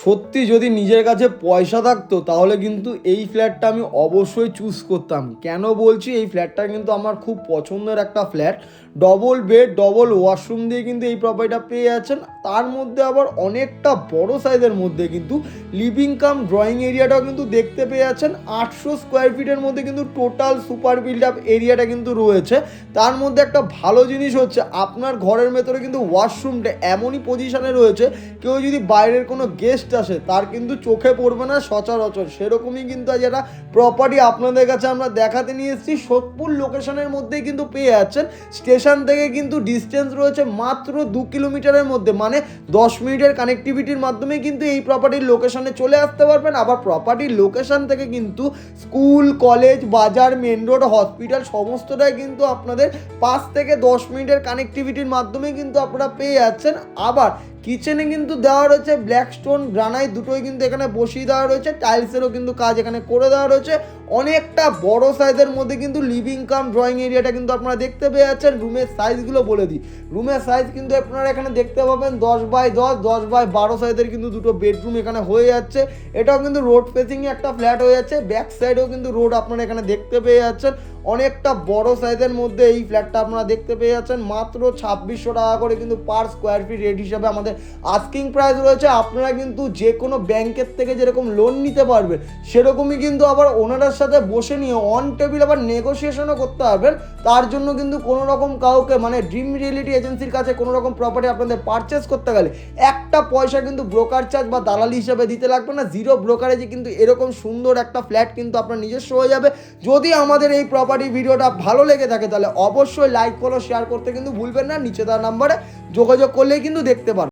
সত্যি যদি নিজের কাছে পয়সা থাকতো তাহলে কিন্তু এই ফ্ল্যাটটা আমি অবশ্যই চুজ করতাম। কেন বলছি, এই ফ্ল্যাটটা কিন্তু আমার খুব পছন্দের একটা flat. Double bed, double washroom দিয়ে কিন্তু এই প্রপার্টিটা পেয়ে যাচ্ছেন। তার মধ্যে আবার অনেকটা বড় সাইজের মধ্যে কিন্তু লিভিং কাম ড্রয়িং এরিয়াটাও কিন্তু দেখতে পেয়ে যাচ্ছেন। 800 স্কোয়ার ফিটের মধ্যে কিন্তু টোটাল সুপার বিল্ড আপ এরিয়াটা কিন্তু রয়েছে। তার মধ্যে একটা ভালো জিনিস হচ্ছে আপনার ঘরের ভেতরে কিন্তু ওয়াশরুমটা এমনই পজিশনে রয়েছে, কেউ যদি বাইরের কোনো গেস্ট আসে তার কিন্তু চোখে পড়বে না সচরাচর। সেরকমই কিন্তু আজ একটা প্রপার্টি আপনাদের কাছে আমরা দেখাতে নিয়ে এসেছি। সোদপুর লোকেশনের মধ্যেই কিন্তু পেয়ে যাচ্ছেন। স্টেশন থেকে কিন্তু ডিস্টেন্স রয়েছে মাত্র 2 কিলোমিটারের মধ্যে, মানে 10 মিনিটের কানেক্টিভিটির মাধ্যমে কিন্তু এই প্রপার্টির লোকেশনে চলে আসতে পারবেন। আবার প্রপার্টির লোকেশন থেকে কিন্তু স্কুল, কলেজ, বাজার, মেন রোড, হসপিটাল সমস্তটাই কিন্তু আপনাদের 5 থেকে 10 মিনিটের কানেক্টিভিটির মাধ্যমে কিন্তু আপনারা পেয়ে যাচ্ছেন। আবার কিচেনে কিন্তু দেওয়া রয়েছে ব্ল্যাক স্টোন, গ্রানাইট দুটোই কিন্তু এখানে বসিয়ে দেওয়া রয়েছে। টাইলসেরও কিন্তু কাজ এখানে করে দেওয়া রয়েছে। অনেকটা বড় সাইজের মধ্যে কিন্তু লিভিং কাম ড্রয়িং এরিয়াটা কিন্তু আপনারা দেখতে পেয়ে যাচ্ছেন। রুমের সাইজগুলো বলে দিই, রুমের সাইজ কিন্তু আপনারা এখানে দেখতে পাবেন 10x10, 10x12 সাইজের কিন্তু দুটো বেডরুম এখানে হয়ে যাচ্ছে। এটাও কিন্তু রোড ফেসিংয়ে একটা ফ্ল্যাট হয়ে যাচ্ছে। ব্যাক সাইডেও কিন্তু রোড আপনারা এখানে দেখতে পেয়ে যাচ্ছেন। অনেকটা বড় সাইজের মধ্যে এই ফ্ল্যাটটা আপনারা দেখতে পেয়ে যাচ্ছেন। মাত্র 2600 টাকা করে কিন্তু পার স্কোয়ার ফিট রেট হিসাবে আমাদের আস্কিং প্রাইস রয়েছে। আপনারা কিন্তু যে কোনো ব্যাংকের থেকে যেরকম লোন নিতে পারবেন, সেরকমই কিন্তু আবার ওনারের সাথে বসে নিয়ে অন টেবিল আবার নেগোসিয়েশনও করতে পারবেন। তার জন্য কিন্তু কোনো রকম কাউকে, মানে ড্রিম রিয়েলিটি এজেন্সির কাছে কোনো রকম প্রপার্টি আপনাদের পারচেস করতে গেলে একটা পয়সা কিন্তু ব্রোকার চার্জ বা দালালি হিসাবে দিতে লাগবে না। জিরো ব্রোকারেজে কিন্তু এরকম সুন্দর একটা ফ্ল্যাট কিন্তু আপনার নিজস্ব হয়ে যাবে। যদি আমাদের এই প্রপার্টি ভিডিওটা ভালো লেগে থাকে তাহলে অবশ্যই লাইক, ফলো, শেয়ার করতে কিন্তু ভুলবেন না। নিচে দেওয়া নাম্বারে যোগাযোগ করলেই কিন্তু দেখতে পারবেন।